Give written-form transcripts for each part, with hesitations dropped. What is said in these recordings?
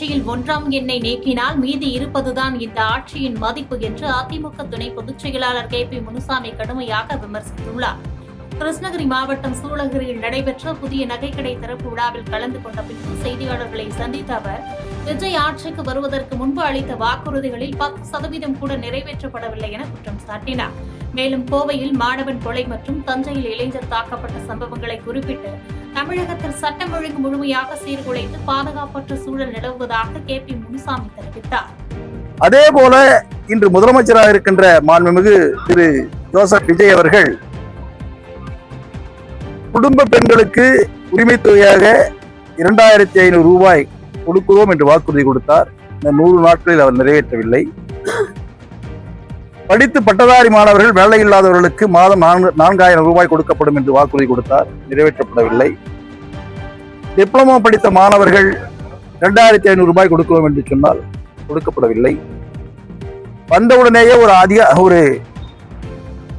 ஆட்சியில் 1ஆம் எண்ணை நீக்கினால் மீதி இருப்பதுதான் இந்த ஆட்சியின் மதிப்பு என்று அதிமுக துணை பொதுச் செயலாளர் KP முனுசாமி கடுமையாக விமர்சித்துள்ளார். கிருஷ்ணகிரி மாவட்டம் சூளகிரியில் நடைபெற்ற புதிய நகைக்கடை திறப்பு விழாவில் கலந்து கொண்ட பின்பு செய்தியாளர்களை சந்தித்த அவர், விஜய் ஆட்சிக்கு வருவதற்கு முன்பு அளித்த வாக்குறுதிகளில் 10% கூட நிறைவேற்றப்படவில்லை என குற்றம் சாட்டினார். மேலும் கோவையில் மாணவன் கொலை மற்றும் தஞ்சையில் இளைஞர் தாக்கப்பட்ட சம்பவங்களை குறிப்பிட்டு தமிழகத்தில் சட்டம் ஒழுங்கு முழுமையாக சீர்குலைத்து பாதுகாப்பற்ற சூழல் நிலவுவதாக KP முனுசாமி தெரிவித்தார். அதே போல இன்று முதலமைச்சராக இருக்கின்ற மாண்புமிகு திரு ஜோசப் விஜய் அவர்கள் குடும்ப பெண்களுக்கு உரிமை தொகையாக 2500 ரூபாய் கொடுக்கிறோம் என்று வாக்குறுதி கொடுத்தார். இந்த 100 நாட்களில் அவர் நிறைவேற்றவில்லை. படித்து பட்டதாரி மாணவர்கள் வேலை இல்லாதவர்களுக்கு மாதம் 4000 ரூபாய் கொடுக்கப்படும் என்று வாக்குறுதி கொடுத்தார், நிறைவேற்றப்படவில்லை. டிப்ளமோ படித்த மாணவர்கள் 2500 ரூபாய் கொடுக்கிறோம் என்று சொன்னால் கொடுக்கப்படவில்லை. வந்தவுடனேயே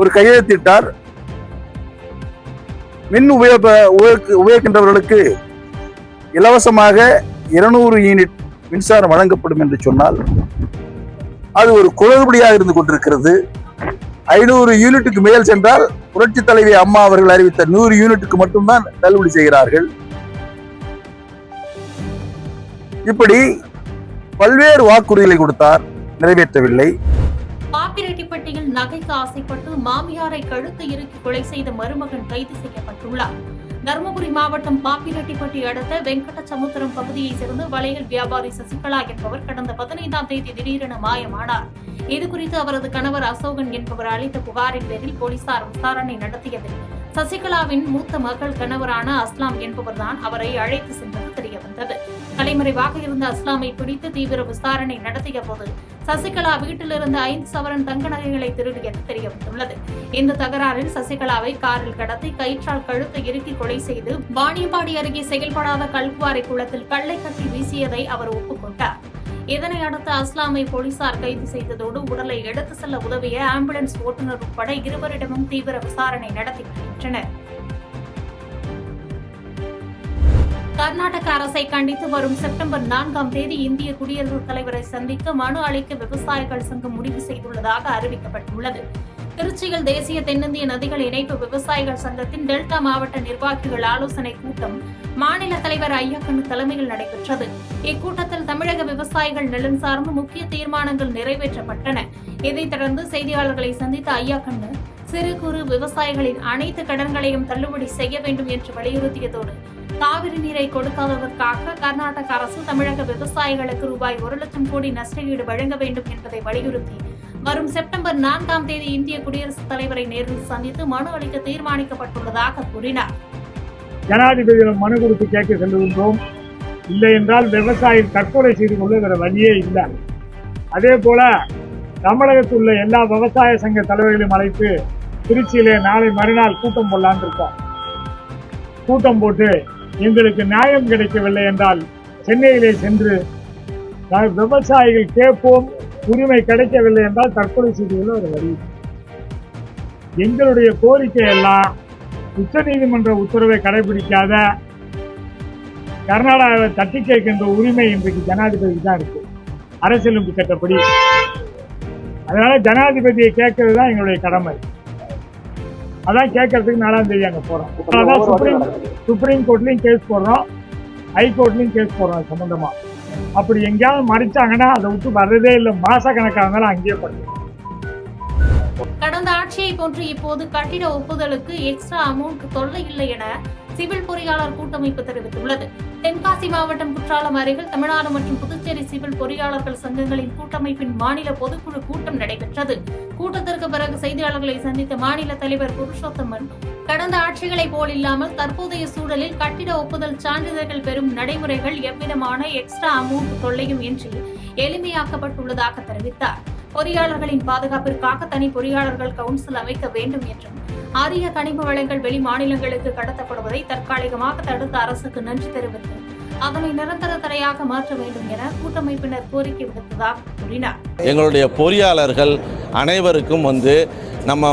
ஒரு கையெழுத்திட்டார். மின் உபயோகிக்கின்றவர்களுக்கு இலவசமாக 200 யூனிட் மின்சாரம் வழங்கப்படும் என்று சொன்னால் அது ஒரு குளறுபடியாக இருந்து கொண்டிருக்கிறது. 500 யூனிட்டுக்கு மேல் சென்றால் புரட்சி தலைவி அம்மா அவர்கள் அறிவித்த 100 யூனிட்டுக்கு மட்டும்தான் தள்ளுபடி செய்கிறார்கள். இப்படி பல்வேறு வாக்குறுதிகளை கொடுத்தார், நிறைவேற்றவில்லை. பாப்பிரெட்டிப்பட்டியில் நகைக்கு ஆசைப்பட்டு மாமியாரை கழுத்து இறுக்கி கொலை செய்த மருமகன் கைது செய்யப்பட்டுள்ளார். தருமபுரி மாவட்டம் பாப்பிரெட்டிப்பட்டி அடுத்த வெங்கடசமுத்திரம் பகுதியைச் சேர்ந்த வளையல் வியாபாரி சசிகலா என்பவர் கடந்த 15ஆம் தேதி திடீரென மாயமானார். இதுகுறித்து அவரது கணவர் அசோகன் என்பவர் அளித்த புகாரின் பேரில் போலீசார் விசாரணை நடத்தியதில் சசிகலாவின் மூத்த மகள் கணவரான அஸ்லாம் என்பவர்தான் அவரை அழைத்து சென்றது தெரியவந்தது. தலைமறைவாக இருந்த அஸ்லாமை பிடித்து தீவிர விசாரணை நடத்திய போது சசிகலா வீட்டிலிருந்து 5 சவரன் தங்க நகைகளை திருடியது தெரியவந்துள்ளது. இந்த தகராறில் சசிகலாவை காரில் கடத்தி கயிற்றால் கழுத்தை இறுக்கி கொலை செய்து வாணியம்பாடி அருகே செயல்படாத கல்குவாரி குளத்தில் கல்லை கட்டி வீசியதை அவர் ஒப்புக்கொண்டார். இதனை அடுத்து அஸ்லாமை போலீசார் கைது செய்ததோடு உடலை எடுத்து செல்ல உதவிய ஆம்புலன்ஸ் ஓட்டுநர் உட்பட இருவரிடமும் தீவிர விசாரணை நடத்தி வருகின்றனர். கர்நாடக அரசை கண்டித்து வரும் செப்டம்பர் 4ஆம் தேதி இந்திய குடியரசுத் தலைவரை சந்திக்க மனு அளிக்க விவசாயிகள் சங்கம் முடிவு செய்துள்ளதாக அறிவிக்கப்பட்டுள்ளது. திருச்சியில் தேசிய தென்னிந்திய நதிகள் இணைப்பு விவசாயிகள் சங்கத்தின் டெல்டா மாவட்ட நிர்வாகிகள் ஆலோசனை கூட்டம் மாநில தலைவர் ஐயக்கண்ணு தலைமையில் நடைபெற்றது. இக்கூட்டத்தில் தமிழக விவசாயிகள் நலன் சார்ந்த முக்கிய தீர்மானங்கள் நிறைவேற்றப்பட்டன. இதைத் தொடர்ந்து செய்தியாளர்களை சந்தித்த ஐயக்கண்ணு சிறு குறு விவசாயிகளின் அனைத்து கடன்களையும் தள்ளுபடி செய்ய வேண்டும் என்று வலியுறுத்தியதோடு காவிரி நீரை கொடுக்காததற்காக கர்நாடக அரசு தமிழக விவசாயிகளுக்கு ரூபாய் 1 லட்சம் கோடி நஷ்டஈடு வழங்க வேண்டும் என்பதை வலியுறுத்தி வரும் செப்டம்பர் 4ஆம் தேதி இந்திய குடியரசுத் தலைவரை நேரில் சந்தித்து மனு அளிக்க தீர்மானிக்கப்பட்டுள்ளதாக கூறினார். ஜனாதிபதியிடம் மனு கொடுத்து கேட்க சென்றிருந்தோம். இல்லை என்றால் விவசாயி தற்கொலை செய்து கொள்ள வேற வழியே இல்லை. அதே போல தமிழகத்தில் உள்ள எல்லா விவசாய சங்க தலைவர்களையும் அழைத்து திருச்சியிலே நாளை மறுநாள் கூட்டம் போடலான் இருக்கோம். கூட்டம் போட்டு எங்களுக்கு நியாயம் கிடைக்கவில்லை என்றால் சென்னையிலே சென்று விவசாயிகள் கேட்போம், உரிமை கிடைக்கவில்லை என்றால் தற்கொலை செய்து கொள்ள ஒரு வழி. எங்களுடைய கோரிக்கை எல்லாம் உச்ச நீதிமன்ற உத்தரவை கடைபிடிக்காத கர்நாடகாவை தட்டி கேட்கின்ற உரிமை இன்றைக்கு ஜனாதிபதி தான் இருக்கு, அரசியலமைப்பு சட்டப்படி. அதனால ஜனாதிபதியை கேட்கறது தான் எங்களுடைய கடமை. அதான் கேட்கறதுக்கு 4ஆம் தேதி அங்க போறோம். அதான் சுப்ரீம் கோர்ட்லயும் கேஸ் போடுறோம், ஹைகோர்ட்லயும் கேஸ் போடுறோம் சம்பந்தமா. அப்படி எங்கேயாவது மறைச்சாங்கன்னா அதை விட்டு வர்றதே இல்லை. மாச கணக்காக இருந்தாலும் அங்கேயே பண்ணுறோம். கடந்த ஆட்சியை போன்று இப்போது கட்டிட ஒப்புதலுக்கு எக்ஸ்ட்ரா அமௌண்ட் தொல்லை இல்லை என சிவில் பொறியாளர் கூட்டமைப்பு தெரிவித்துள்ளது. தென்காசி மாவட்டம் குற்றாலம் அருகில் தமிழ்நாடு மற்றும் புதுச்சேரி சிவில் பொறியாளர்கள் சங்கங்களின் கூட்டமைப்பின் மாநில பொதுக்குழு கூட்டம் நடைபெற்றது. கூட்டத்திற்கு பிறகு செய்தியாளர்களை சந்தித்த மாநில தலைவர் புருஷோத்தமன், கடந்த ஆட்சிகளை போல் இல்லாமல் தற்போதைய சூழலில் கட்டிட ஒப்புதல் சான்றிதழ்கள் பெறும் நடைமுறைகள் எவ்விதமான எக்ஸ்ட்ரா அமௌண்ட் தொல்லையும் இன்றி எளிமையாக்கப்பட்டுள்ளதாக தெரிவித்தார். பொறியாளர்களின் பாதுகாப்பிற்காக தனி பொறியாளர்கள் கவுன்சில் அமைக்க வேண்டும் என்றும் அரிய கனிம வளங்கள் வெளி மாநிலங்களுக்கு கடத்தப்படுவதை தற்காலிகமாக தடுத்த அரசுக்கு நன்றி தெரிவித்து அதனை நிரந்தர தடையாக மாற்ற வேண்டும் என கூட்டமைப்பினர் கோரிக்கை விடுத்ததாக கூறினார். எங்களுடைய பொறியாளர்கள் அனைவருக்கும் நம்ம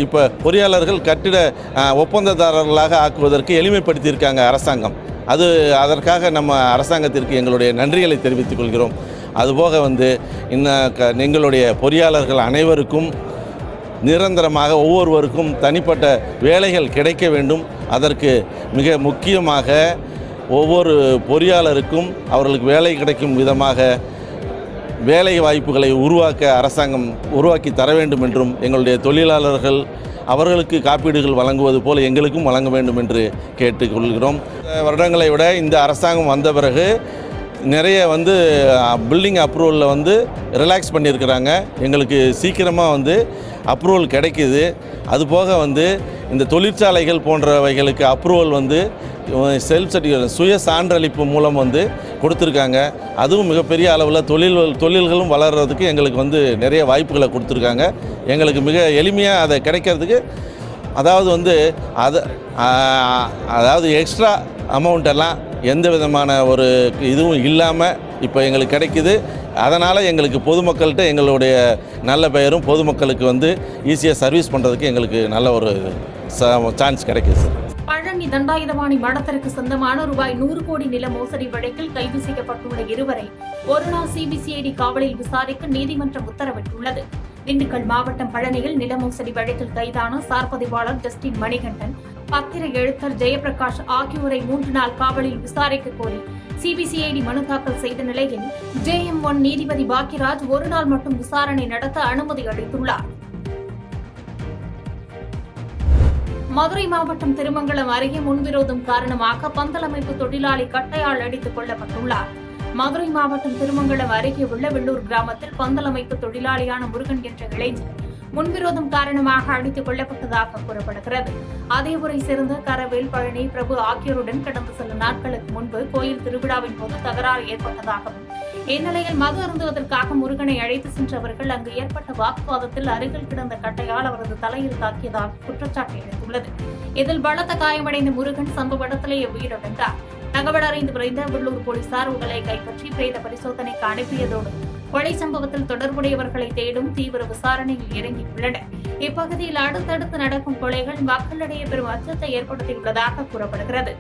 இப்போ பொறியாளர்கள் கட்டிட ஒப்பந்ததாரர்களாக ஆக்குவதற்கு எளிமைப்படுத்தியிருக்காங்க அரசாங்கம். அதற்காக நம்ம அரசாங்கத்திற்கு எங்களுடைய நன்றிகளை தெரிவித்துக் கொள்கிறோம். அதுபோக எங்களுடைய பொறியாளர்கள் அனைவருக்கும் நிரந்தரமாக ஒவ்வொருவருக்கும் தனிப்பட்ட வேலைகள் கிடைக்க வேண்டும். அதற்கு மிக முக்கியமாக ஒவ்வொரு பொறியாளருக்கும் அவர்களுக்கு வேலை கிடைக்கும் விதமாக வேலை வாய்ப்புகளை அரசாங்கம் உருவாக்கி தர வேண்டும் என்றும், எங்களுடைய தொழிலாளர்கள் அவர்களுக்கு காப்பீடுகள் வழங்குவது போல் எங்களுக்கும் வழங்க வேண்டும் என்று கேட்டுக்கொள்கிறோம். வருடங்களை விட இந்த அரசாங்கம் வந்த பிறகு நிறைய பில்டிங் அப்ரூவலில் ரிலாக்ஸ் பண்ணியிருக்கிறாங்க. எங்களுக்கு சீக்கிரமாக அப்ரூவல் கிடைக்கிது. அதுபோக இந்த தொழிற்சாலைகள் போன்றவைகளுக்கு அப்ரூவல் செல்ஃப் சர்டிஃபிகேட் சுய சான்றளிப்பு மூலம் கொடுத்துருக்காங்க. அதுவும் மிகப்பெரிய அளவில் தொழில்களும் வளர்கிறதுக்கு எங்களுக்கு நிறைய வாய்ப்புகளை கொடுத்துருக்காங்க. எங்களுக்கு மிக எளிமையாக அதை கிடைக்கிறதுக்கு அதாவது எக்ஸ்ட்ரா அமௌண்ட்டெல்லாம் எந்த விதமான ஒரு இதுவும் இல்லாமல் இப்போ எங்களுக்கு கிடைக்குது. அதனால் எங்களுக்கு பொதுமக்கள்கிட்ட எங்களுடைய நல்ல பெயரும் பொதுமக்களுக்கு ஈஸியாக சர்வீஸ் பண்ணுறதுக்கு எங்களுக்கு நல்ல ஒரு சான்ஸ் கிடைக்குது சார். பழனி தண்டாயுதபாணி மடத்திற்கு சொந்தமான ரூபாய் 100 கோடி நில மோசடி வழக்கில் கைது செய்யப்பட்டுள்ள இருவரை ஒருநாள் சிபிசிஐடி காவலில் விசாரிக்க நீதிமன்றம் உத்தரவிட்டுள்ளது. திண்டுக்கல் மாவட்டம் பழனியில் நில மோசடி வழக்கில் கைதான சார்பதிவாளர் ஜஸ்டின் மணிகண்டன், பத்திர எழுத்தர் ஜெயபிரகாஷ் ஆகியோரை 3 நாள் காவலில் விசாரிக்க கோரி சிபிசிஐடி மனு தாக்கல் செய்த நிலையில் JM1 நீதிபதி பாக்கியராஜ் ஒரு நாள் மட்டும் விசாரணை நடத்த அனுமதி அளித்துள்ளார். மதுரை மாவட்டம் திருமங்கலம் அருகே முன்விரோதம் காரணமாக பந்தல் அமைப்பு தொழிலாளி கட்டையால் அடித்துக் கொல்லப்பட்டுள்ளார். மதுரை மாவட்டம் திருமங்கலம் அருகே உள்ள வெள்ளூர் கிராமத்தில் பந்தல் அமைப்பு தொழிலாளியான முருகன் என்ற இளைஞர் முன்விரோதம் காரணமாக அடித்துக் கொல்லப்பட்டதாக கூறப்படுகிறது. அதேபுரை சேர்ந்த கரவேல், பழனி, பிரபு ஆகியோருடன் கடந்த சில நாட்களுக்கு முன்பு கோயில் திருவிழாவின் போது தகராறு ஏற்பட்டதாகவும், இந்நிலையில் மது அருந்துவதற்காக முருகனை அழைத்து சென்றவர்கள் அங்கு ஏற்பட்ட வாக்குவாதத்தில் அருகில் கிடந்த கட்டையால் அவரது தலையில் தாக்கியதாக குற்றச்சாட்டு எழுந்துள்ளது. இதில் பலத்த காயமடைந்த முருகன் சம்பவ இடத்திலேயே உயிரிழந்தார். தகவல் அறிந்து விரைந்த வெள்ளூர் போலீசார் உடலை கைப்பற்றி பிரேத பரிசோதனைக்கு அனுப்பியதோடு கொலை சம்பவத்தில் தொடர்புடையவர்களை தேடும் தீவிர விசாரணையில் இறங்கியுள்ளனர். இப்பகுதியில் அடுத்தடுத்து நடக்கும் கொலைகள் மக்களிடையே பெரும் அச்சத்தை ஏற்படுத்தியுள்ளதாக கூறப்படுகிறது.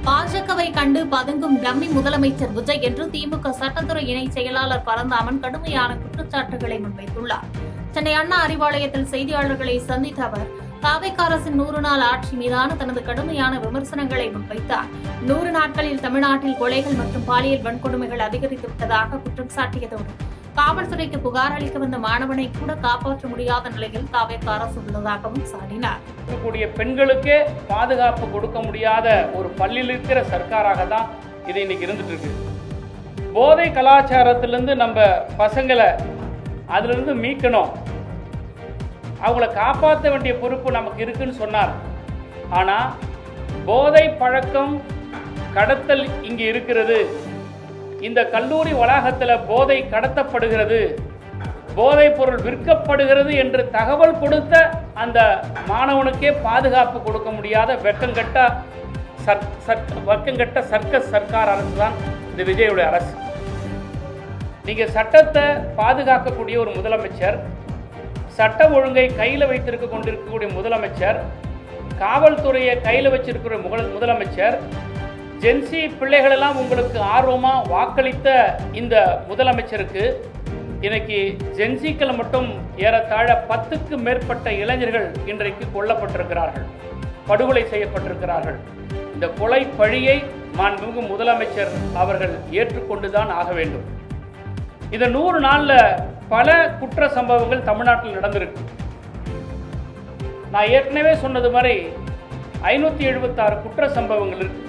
பாஜகவை கண்டு பதுங்கும் டம்மி முதலமைச்சர் விஜய் என்று திமுக சட்டத்துறை இணை செயலாளர் பரந்தாமன் கடுமையான குற்றச்சாட்டுகளை முன்வைத்துள்ளார். சென்னை அண்ணா அறிவாலயத்தில் செய்தியாளர்களை சந்தித்த அவர் தாவேகா அரசின் 100 நாள் ஆட்சி மீதான தனது கடுமையான விமர்சனங்களை முன்வைத்தார். 100 நாட்களில் தமிழ்நாட்டில் கொலைகள் மற்றும் பாலியல் வன்கொடுமைகள் அதிகரித்துவிட்டதாக குற்றம் சாட்டியதோடு காவல்துறைக்கு புகார் அளிக்க வந்த மாணவனை கூட காப்பாற்ற முடியாத நிலையில் தாவேகா அரசு உள்ளதாகவும் சாடினார். பெண்களுக்கே பாதுகாப்பு கொடுக்க முடியாத ஒரு பள்ளியில் இருக்கிற சர்க்காராக தான் இது இன்னைக்கு இருந்துட்டு இருக்கு. போதை கலாச்சாரத்திலிருந்து நம்ம பசங்களை அதிலிருந்து மீட்கணும், அவங்கள காப்பாற்ற வேண்டிய பொறுப்பு நமக்கு இருக்குன்னு சொன்னார். ஆனால் போதை பழக்கம், கடத்தல் இங்கே இருக்கிறது, இந்த கல்லூரி வளாகத்தில் போதை கடத்தப்படுகிறது, போதைப் பொருள் விற்கப்படுகிறது என்று தகவல் கொடுத்த அந்த மாணவனுக்கே பாதுகாப்பு கொடுக்க முடியாத வெக்கங்கட்ட சர்க்கஸ் சர்க்கார் அரசு தான் இந்த விஜயுடைய அரசு. நீங்கள் சட்டத்தை பாதுகாக்கக்கூடிய ஒரு முதலமைச்சர், சட்ட ஒழுங்கை கையில் வைத்திருக்க கொண்டிருக்கக்கூடிய முதலமைச்சர், காவல்துறையை கையில் வச்சிருக்கிற முதலமைச்சர், ஜென்சி பிள்ளைகளெல்லாம் உங்களுக்கு ஆர்வமாக வாக்களித்த இந்த முதலமைச்சருக்கு இன்னைக்கு ஜென்சிக்கள் மட்டும் ஏறத்தாழ 10க்கு மேற்பட்ட இளைஞர்கள் இன்றைக்கு கொல்லப்பட்டிருக்கிறார்கள், படுகொலை செய்யப்பட்டிருக்கிறார்கள். இந்த கொலை பழியை மாண்புமிகு முதலமைச்சர் அவர்கள் ஏற்றுக்கொண்டுதான் ஆக வேண்டும். இந்த 100 நாளில் பல குற்ற சம்பவங்கள் தமிழ்நாட்டில் நடந்திருக்கு. நான் ஏற்கனவே சொன்னது மாதிரி 576 குற்ற சம்பவங்கள் இருக்கு.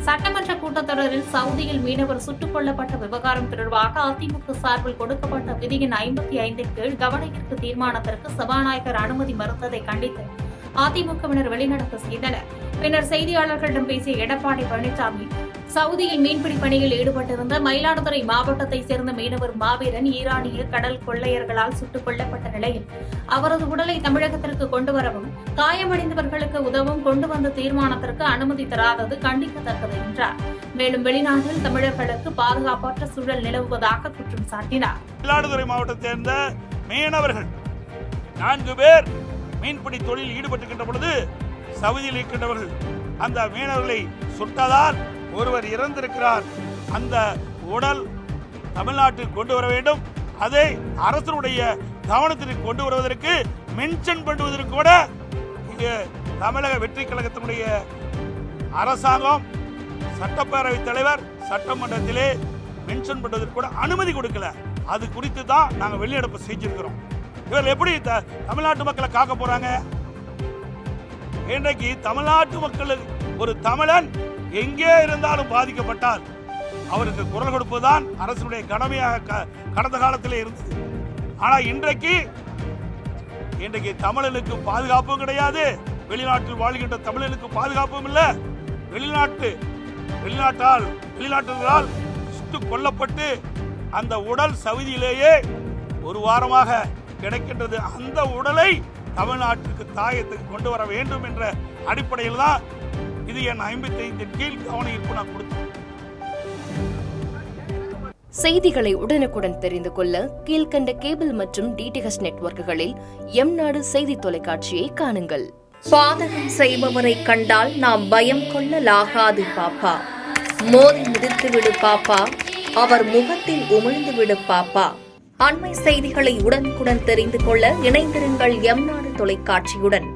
சட்டமன்ற கூட்டத்தொடரில் சவுதியில் மீனவர் சுட்டுக் கொல்லப்பட்ட விவகாரம் தொடர்பாக அதிமுக சார்பில் கொடுக்கப்பட்ட விதியின் 55 கீழ் கவனஈர்ப்பு தீர்மானத்திற்கு சபாநாயகர் அனுமதி மறுத்ததை கண்டித்து அதிமுகவினர் வெளிநடப்பு செய்தனர். பின்னர் செய்தியாளர்களிடம் பேசிய எடப்பாடி பழனிசாமி, சவுதியில் மீன்பிடி பணியில் ஈடுபட்டிருந்த மயிலாடுதுறை மாவட்டத்தைச் சேர்ந்த மீனவர் மாவீரன் ஈரானிய கடல் கொள்ளையர்களால் சுட்டுக் கொல்லப்பட்ட நிலையில் அவரது உடலை தமிழகத்திற்கு கொண்டு வரவும் காயமடைந்தவர்களுக்கு உதவும் கொண்டு வந்த தீர்மானத்திற்கு அனுமதி தராதது கண்டிக்கத்தக்கது என்றார். மேலும் வெளிநாட்டில் தமிழர்களுக்கு பாதுகாப்பற்ற சூழல் நிலவுவதாக குற்றம் சாட்டினார். மயிலாடுதுறை மாவட்டத்தைச் சேர்ந்த மீனவர்கள் 4 பேர் மீன்பிடி தொழில் ஈடுபட்டுகின்ற பொழுது சவுதியில் இருக்கின்றவர்கள் அந்த மீனவர்களை சுட்டதால் ஒருவர் இறந்திருக்கிறார். அந்த உடல் தமிழ்நாட்டில் கொண்டு வர வேண்டும். அதை அரசனுடைய கவனத்திற்கு கொண்டு வருவதற்கு மென்ஷன் பண்ணுவதற்கு கூட தமிழக வெற்றி கழகத்தினுடைய அரசாங்கம், சட்டப்பேரவைத் தலைவர் சட்டமன்றத்திலே மென்ஷன் பண்ணுவதற்கு கூட அனுமதி கொடுக்கல. அது குறித்து தான் நாங்கள் வெளிநடப்பு செஞ்சிருக்கிறோம். இவர் எப்படி தமிழ்நாட்டு மக்களை காக்க போறாங்க? இன்றைக்கு தமிழ்நாட்டு மக்கள், ஒரு தமிழன் எங்கே இருந்தாலும் பாதிக்கப்பட்டால் அவருக்கு குரல் கொடுப்பதுதான் அரசுடைய கடமையாக கடந்த காலத்திலே இருந்தது. ஆனால் இன்றைக்கு தமிழனுக்கு பாதுகாப்பும் கிடையாது. வெளிநாட்டில் வாழ்கின்ற தமிழனுக்கு பாதுகாப்பும் இல்லை. வெளிநாட்டவர்களால் கொல்லப்பட்டு அந்த உடல் சவுதியிலேயே ஒரு வாரமாக கிடைக்கின்றது. அந்த உடலை தமிழ்நாட்டிற்கு தாயத்துக்கு கொண்டு வர வேண்டும் என்ற அடிப்படையில் தான் இது என் 55 கீழ் கவன ஈர்ப்பு நான் கொடுத்தேன். செய்திகளை உடனுக்குடன் தெரிந்து கொள்ள கீழ்கண்ட கேபிள் மற்றும் டிடிஎச் நெட்வொர்க்குகளில் எம்நாடு செய்தி தொலைக்காட்சியை காணுங்கள். பாதகம் செய்பவரை கண்டால் நாம் பயம் கொள்ளலாகாது பாப்பா. மோதி மிதித்துவிடு பாப்பா, அவர் முகத்தில் உமிழ்ந்துவிடு பாப்பா. அண்மை செய்திகளை உடனுக்குடன் தெரிந்து கொள்ள இணைந்திருங்கள் எம்நாடு தொலைக்காட்சியுடன்.